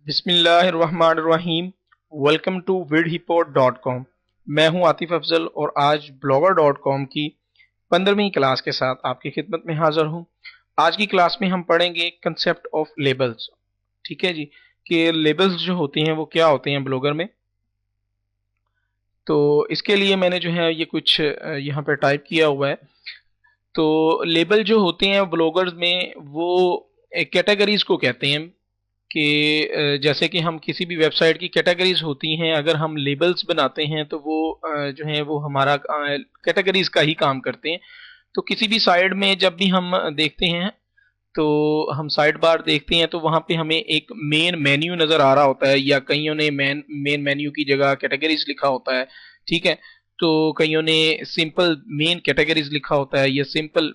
बिस्मिल्लाहिर्रहमानिर्रहीम। Welcome to vidhipod.com। मैं हूं आतिफ अफजल और आज blogger.com की 15वीं क्लास के साथ आपकी खिदमत में हाजिर हूं। आज की क्लास में हम पढ़ेंगे कंसेप्ट ऑफ लेबल्स। ठीक है जी, कि लेबल्स जो होती हैं वो क्या होते हैं ब्लॉगर में। तो इसके लिए मैंने जो है ये कुछ यहाँ पे टाइप किया हुआ है। तो लेबल जो होते हैं ब्लॉगर्स में वो कैटेगरीज को कहते हैं कि जैसे कि हम किसी भी वेबसाइट की कैटेगरीज होती हैं, अगर हम लेबल्स बनाते हैं तो वो जो है वो हमारा कैटेगरीज का ही काम करते हैं। तो किसी भी साइट में जब भी हम देखते हैं तो हम साइड बार देखते हैं तो वहाँ पे हमें एक मेन मेन्यू नज़र आ रहा होता है, या कईयों ने मेन मेन्यू की जगह कैटेगरीज लिखा होता है। ठीक है, तो कईयों ने सिंपल मेन कैटेगरीज लिखा होता है, या सिंपल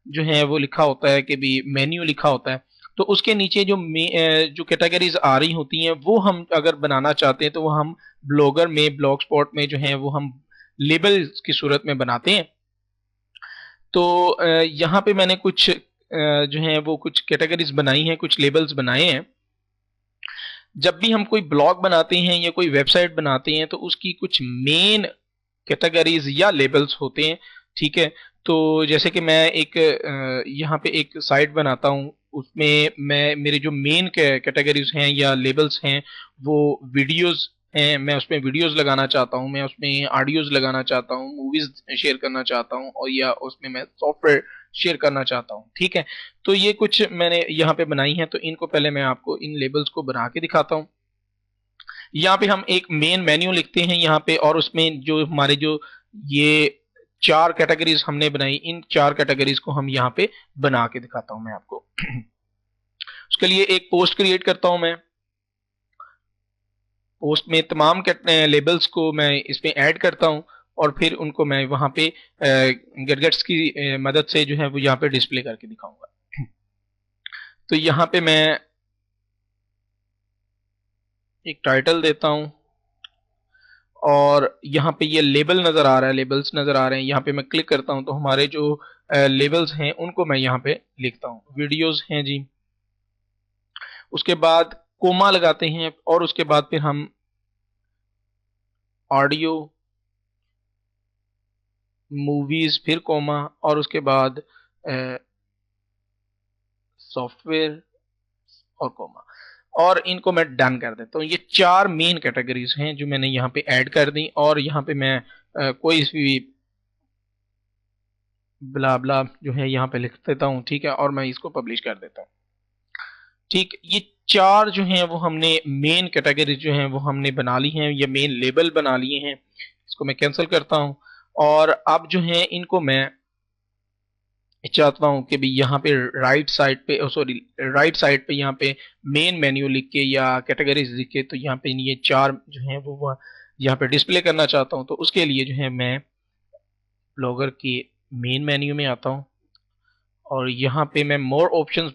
जो है वो लिखा होता है कि भी मेन्यू लिखा होता है। तो उसके नीचे जो कैटेगरीज आ रही होती हैं वो हम अगर बनाना चाहते हैं तो वो हम ब्लॉगर में ब्लॉग स्पॉट में जो है वो हम लेबल की सूरत में बनाते हैं। तो यहाँ पे मैंने कुछ जो है वो कुछ कैटेगरीज बनाई हैं, कुछ लेबल्स बनाए हैं। जब भी हम कोई ब्लॉग बनाते हैं या कोई वेबसाइट बनाते हैं तो उसकी कुछ मेन कैटेगरीज या लेबल्स होते हैं। ठीक है, तो जैसे कि मैं एक यहाँ पे एक साइट बनाता हूँ, उसमें मैं मेरे जो मेन कैटेगरीज हैं या लेबल्स हैं वो वीडियोस हैं। मैं उसमें वीडियोस लगाना चाहता हूँ, मैं उसमें ऑडियोज लगाना चाहता हूँ, मूवीज शेयर करना चाहता हूँ, और या उसमें मैं सॉफ्टवेयर शेयर करना चाहता हूँ। ठीक है, तो ये कुछ मैंने यहाँ पे बनाई हैं, तो इनको पहले मैं आपको इन लेबल्स को बना के दिखाता हूँ। यहाँ पे हम एक मेन मेन्यू लिखते हैं यहाँ पे, और उसमें जो हमारे जो ये चार कैटेगरीज हमने बनाई, इन चार कैटेगरीज को हम यहाँ पे बना के दिखाता हूं मैं आपको। उसके लिए एक पोस्ट क्रिएट करता हूं मैं। पोस्ट में तमाम लेबल्स को मैं इसमें ऐड करता हूं, और फिर उनको मैं वहां पे गैजेट्स की मदद से जो है वो यहाँ पे डिस्प्ले करके दिखाऊंगा। तो यहाँ पे मैं एक टाइटल देता हूं, और यहाँ पे ये लेबल नज़र आ रहा है, लेबल्स नज़र आ रहे हैं। यहाँ पे मैं क्लिक करता हूँ तो हमारे जो लेबल्स हैं उनको मैं यहाँ पे लिखता हूँ। वीडियोस हैं जी, उसके बाद कोमा लगाते हैं, और उसके बाद फिर हम ऑडियो, मूवीज, फिर कोमा, और उसके बाद सॉफ्टवेयर और कोमा, और इनको मैं डन कर देता हूँ। ये चार मेन कैटेगरीज हैं जो मैंने यहाँ पे ऐड कर दी, और यहाँ पे मैं कोई भी ब्ला ब्ला जो है यहाँ पे लिख देता हूँ। ठीक है, और मैं इसको पब्लिश कर देता हूँ। ठीक, ये चार जो हैं वो हमने मेन कैटेगरी जो हैं वो हमने बना ली हैं, ये मेन लेबल बना लिए हैं। इसको मैं कैंसिल करता हूँ, और अब जो है इनको मैं चाहता हूँ कि भी यहाँ पे राइट साइड पे, सॉरी राइट साइड पे यहाँ पे मेन मेन्यू लिख के या कैटेगरीज लिख के, तो यहाँ पे ये चार जो हैं वो यहाँ पे डिस्प्ले करना चाहता हूँ। तो उसके लिए जो है मैं ब्लॉगर के मेन मेन्यू में आता हूँ, और यहाँ पे मैं मोर ऑप्शंस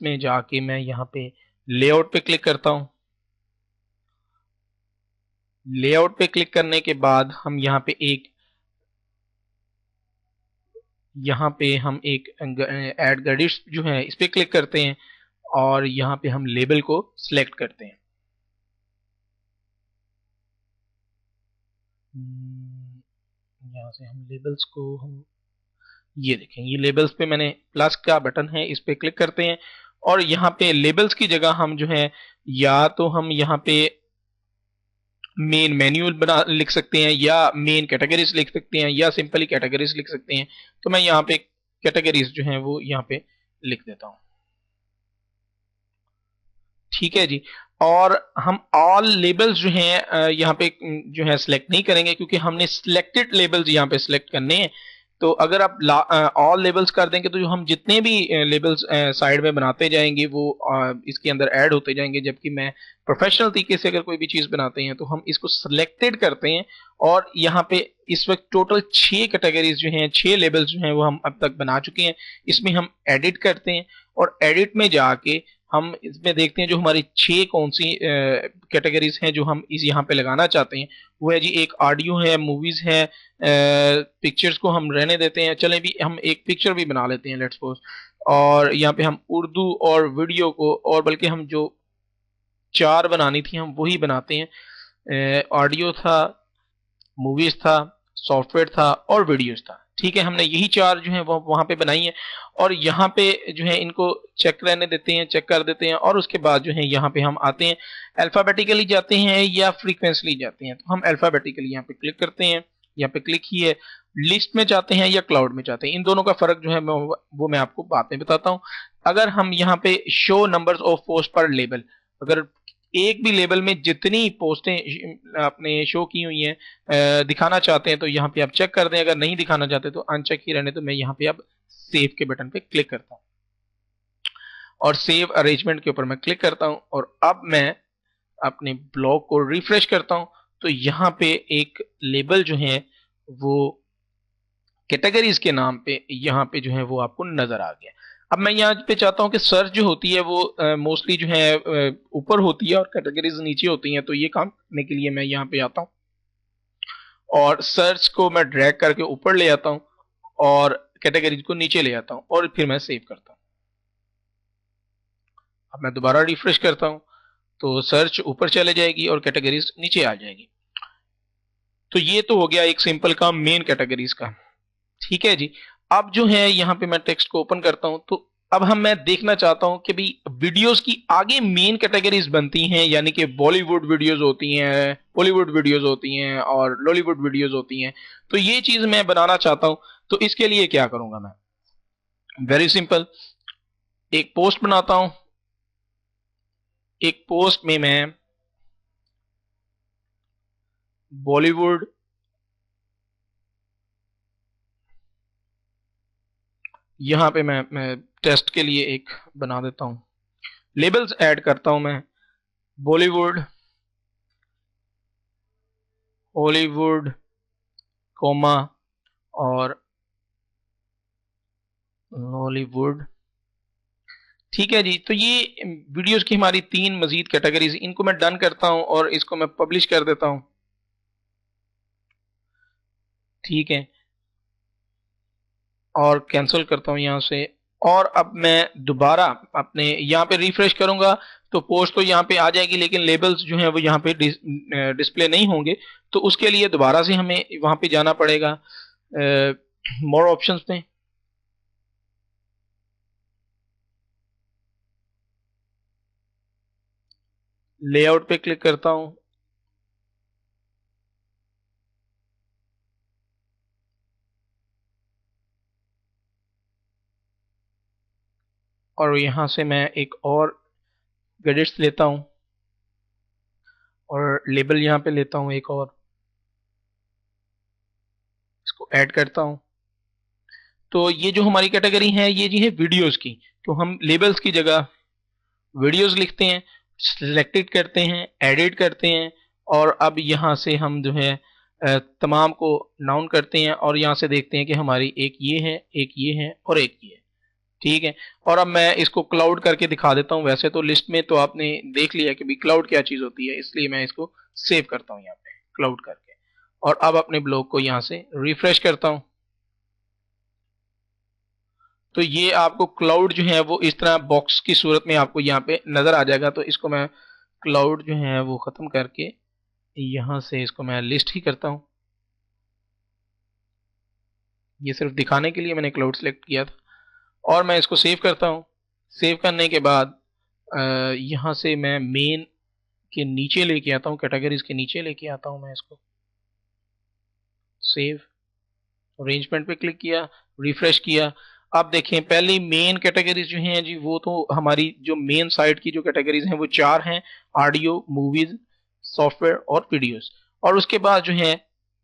में जाके मैं यहाँ पे लेआउट पे क्लिक करता हूँ। लेआउट पे क्लिक करने के बाद हम यहाँ पे ऐड गैजेट्स जो है इस पे क्लिक करते हैं, और यहाँ पे हम लेबल को सिलेक्ट करते हैं। यहाँ से हम लेबल्स को हम ये देखें, ये लेबल्स पे मैंने प्लस का बटन है, इस पे क्लिक करते हैं, और यहाँ पे लेबल्स की जगह हम जो है या तो हम यहाँ पे मेन मेन्यू बना लिख सकते हैं, या मेन कैटेगरीज लिख सकते हैं, या सिंपली कैटेगरीज लिख सकते हैं। तो मैं यहाँ पे कैटेगरीज जो हैं वो यहाँ पे लिख देता हूँ। ठीक है जी, और हम ऑल लेबल्स जो हैं यहाँ पे जो है सिलेक्ट नहीं करेंगे, क्योंकि हमने सिलेक्टेड लेबल्स यहाँ पे सिलेक्ट करने हैं। तो अगर आप ऑल लेबल्स कर देंगे तो जो हम जितने भी लेबल्स साइड में बनाते जाएंगे वो इसके अंदर ऐड होते जाएंगे। जबकि मैं प्रोफेशनल तरीके से अगर कोई भी चीज़ बनाते हैं तो हम इसको सिलेक्टेड करते हैं, और यहाँ पे इस वक्त टोटल 6 कैटेगरीज जो हैं, 6 लेबल्स जो हैं वो हम अब तक बना चुके हैं। इसमें हम एडिट करते हैं, और एडिट में जाके हम इसमें देखते हैं जो हमारी 6 कौन सी कैटेगरीज हैं जो हम इस यहाँ पे लगाना चाहते हैं। वो है जी, एक ऑडियो है, मूवीज है, पिक्चर्स को हम रहने देते हैं। चलें भी हम एक पिक्चर भी बना लेते हैं, लेट्स सपोज। और यहाँ पे हम उर्दू और वीडियो को, और बल्कि हम जो 4 बनानी थी हम वही बनाते हैं। ऑडियो था, मूवीज था, सॉफ्टवेयर था और वीडियोस था। ठीक है, हमने यही 4 जो है वो वहां पे बनाई है, और यहाँ पे जो है इनको चेक रहने देते हैं, चेक कर देते हैं, और उसके बाद जो है यहाँ पे हम आते हैं, अल्फाबेटिकली जाते हैं या फ्रीक्वेंसली जाते हैं। तो हम अल्फाबेटिकली यहाँ पे क्लिक करते हैं, यहाँ पे क्लिक ही है, लिस्ट में जाते हैं या क्लाउड में जाते हैं। इन दोनों का फर्क जो है वो मैं आपको बाद में बताता हूँ। अगर हम यहाँ पे शो नंबर्स ऑफ पोस्ट पर लेबल, अगर एक भी लेबल में जितनी पोस्टें आपने शो की हुई हैं दिखाना चाहते हैं तो यहाँ पे आप चेक कर दें। अगर नहीं दिखाना चाहते तो अनचेक ही रहने, तो मैं यहाँ पे अब सेव के बटन पे क्लिक करता हूँ और सेव अरेंजमेंट के ऊपर मैं क्लिक करता हूँ, और अब मैं अपने ब्लॉग को रिफ्रेश करता हूँ तो यहाँ पे एक लेबल जो है वो कैटेगरीज के नाम पे यहाँ पे जो है वो आपको नजर आ गया। अब मैं यहाँ पे चाहता हूँ कि सर्च जो होती है वो मोस्टली जो है ऊपर होती है और कैटेगरीज नीचे होती हैं। तो ये काम करने के लिए मैं यहाँ पे आता हूँ और सर्च को मैं ड्रैग करके ऊपर ले आता हूँ और कैटेगरीज को नीचे ले आता हूँ, और फिर मैं सेव करता हूँ। अब मैं दोबारा रिफ्रेश करता हूँ तो सर्च ऊपर चले जाएगी और कैटेगरीज नीचे आ जाएगी। तो ये तो हो गया एक सिंपल काम मेन कैटेगरीज का। ठीक है जी, अब जो है यहाँ पे मैं टेक्स्ट को ओपन करता हूं, तो अब मैं देखना चाहता हूं कि भाई वीडियोस की आगे मेन कैटेगरीज बनती हैं, यानी कि बॉलीवुड वीडियोस होती हैं, बॉलीवुड वीडियोस होती हैं और लॉलीवुड वीडियोस होती हैं। तो ये चीज मैं बनाना चाहता हूं, तो इसके लिए क्या करूंगा मैं, वेरी सिंपल, एक पोस्ट बनाता हूं। एक पोस्ट में मैं बॉलीवुड यहाँ पे मैं टेस्ट के लिए एक बना देता हूं, लेबल्स ऐड करता हूं मैं, बॉलीवुड, हॉलीवुड, कोमा और लॉलीवुड। ठीक है जी, तो ये वीडियोस की हमारी 3 मजीद कैटेगरीज, इनको मैं डन करता हूं और इसको मैं पब्लिश कर देता हूं। ठीक है, और कैंसिल करता हूं यहां से, और अब मैं दोबारा अपने यहाँ पे रिफ्रेश करूंगा तो पोस्ट तो यहाँ पे आ जाएगी, लेकिन लेबल्स जो है वो यहाँ पे डिस्प्ले नहीं होंगे। तो उसके लिए दोबारा से हमें वहां पे जाना पड़ेगा मोर ऑप्शंस में, लेआउट पे क्लिक करता हूं, और यहां से मैं एक और गैजेट्स लेता हूं और लेबल यहाँ पे लेता हूं एक और, इसको ऐड करता हूं। तो ये जो हमारी कैटेगरी है ये जी है वीडियोस की, तो हम लेबल्स की जगह वीडियोस लिखते हैं, सिलेक्टेड करते हैं, एडिट करते हैं, और अब यहाँ से हम जो है तमाम को नाउन करते हैं और यहाँ से देखते हैं कि हमारी एक ये है, एक ये है और एक ये है। ठीक है, और अब मैं इसको क्लाउड करके दिखा देता हूँ। वैसे तो लिस्ट में तो आपने देख लिया कि भाई क्लाउड क्या चीज होती है, इसलिए मैं इसको सेव करता हूँ यहाँ पे क्लाउड करके, और अब अपने ब्लॉग को यहाँ से रिफ्रेश करता हूँ। तो ये आपको क्लाउड जो है वो इस तरह बॉक्स की सूरत में आपको यहाँ पे नजर आ जाएगा। तो इसको मैं क्लाउड जो है वो खत्म करके यहाँ से इसको मैं लिस्ट ही करता हूँ। ये सिर्फ दिखाने के लिए मैंने क्लाउड सेलेक्ट किया था, और मैं इसको सेव करता हूँ। सेव करने के बाद यहाँ से मैं मेन के नीचे लेके आता हूँ, कैटेगरीज के नीचे लेके आता हूँ मैं इसको, सेव, अरेंजमेंट पे क्लिक किया, रिफ्रेश किया। अब देखें पहली मेन कैटेगरीज जो हैं जी वो तो हमारी जो मेन साइट की जो कैटेगरीज हैं वो 4 हैं, ऑडियो, मूवीज, सॉफ्टवेयर और वीडियोस। और उसके बाद जो है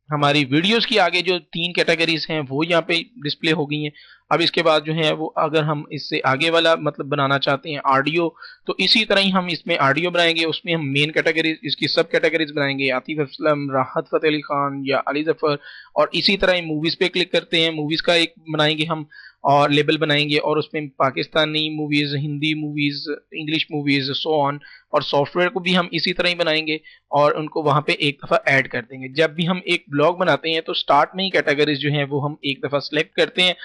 हमारी वीडियोस की आगे जो 3 कैटेगरीज हैं वो यहाँ पे डिस्प्ले हो गई हैं। अब इसके बाद जो है वो अगर हम इससे आगे वाला मतलब बनाना चाहते हैं ऑडियो, तो इसी तरह ही हम इसमें ऑडियो बनाएंगे, उसमें हम मेन कैटेगरीज, इसकी सब कैटेगरीज बनाएंगे, आतिफ असलम, राहत फ़तेह अली खान या अली जफर। और इसी तरह मूवीज पे क्लिक करते हैं, मूवीज का एक बनाएंगे हम और लेबल बनाएंगे, और उसमें Pakistani movies, Hindi movies, English movies, so on. और सॉफ्टवेयर को भी हम इसी तरह ही बनाएंगे और उनको वहां पे एक दफा ऐड कर देंगे। जब भी हम एक ब्लॉग बनाते हैं तो स्टार्ट में ही कैटेगरीज जो है वो हम एक दफा सिलेक्ट करते हैं,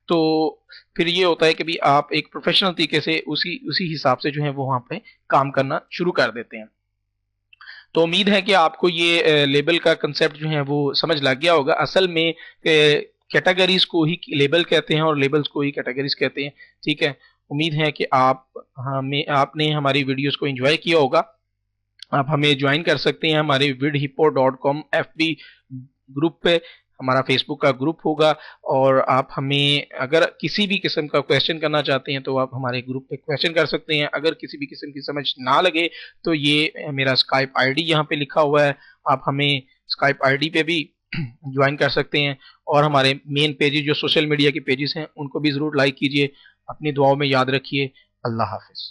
तो फिर ये होता है कि भी आप एक प्रोफेशनल तरीके से उसी उसी हिसाब से जो है वो वहाँ पे काम करना शुरू कर देते हैं। तो उम्मीद है कि आपको ये लेबल का कंसेप्ट जो है वो समझ लग गया होगा। असल में कैटेगरीज को ही लेबल कहते हैं और लेबल्स को ही कैटेगरीज कहते हैं। ठीक है, उम्मीद है कि आपने हमारी वीडियोस को एंजॉय किया होगा। आप हमें ज्वाइन कर सकते हैं हमारे vidhippo.com FB ग्रुप पे, हमारा फेसबुक का ग्रुप होगा। और आप हमें अगर किसी भी किस्म का क्वेश्चन करना चाहते हैं तो आप हमारे ग्रुप पे क्वेश्चन कर सकते हैं। अगर किसी भी किस्म की समझ ना लगे तो ये मेरा स्काइप आईडी यहाँ पे लिखा हुआ है, आप हमें स्काइप आईडी पे भी ज्वाइन कर सकते हैं। और हमारे मेन पेजेस जो सोशल मीडिया के पेजेस हैं उनको भी ज़रूर लाइक कीजिए। अपनी दुआओं में याद रखिए। अल्लाह हाफिज़।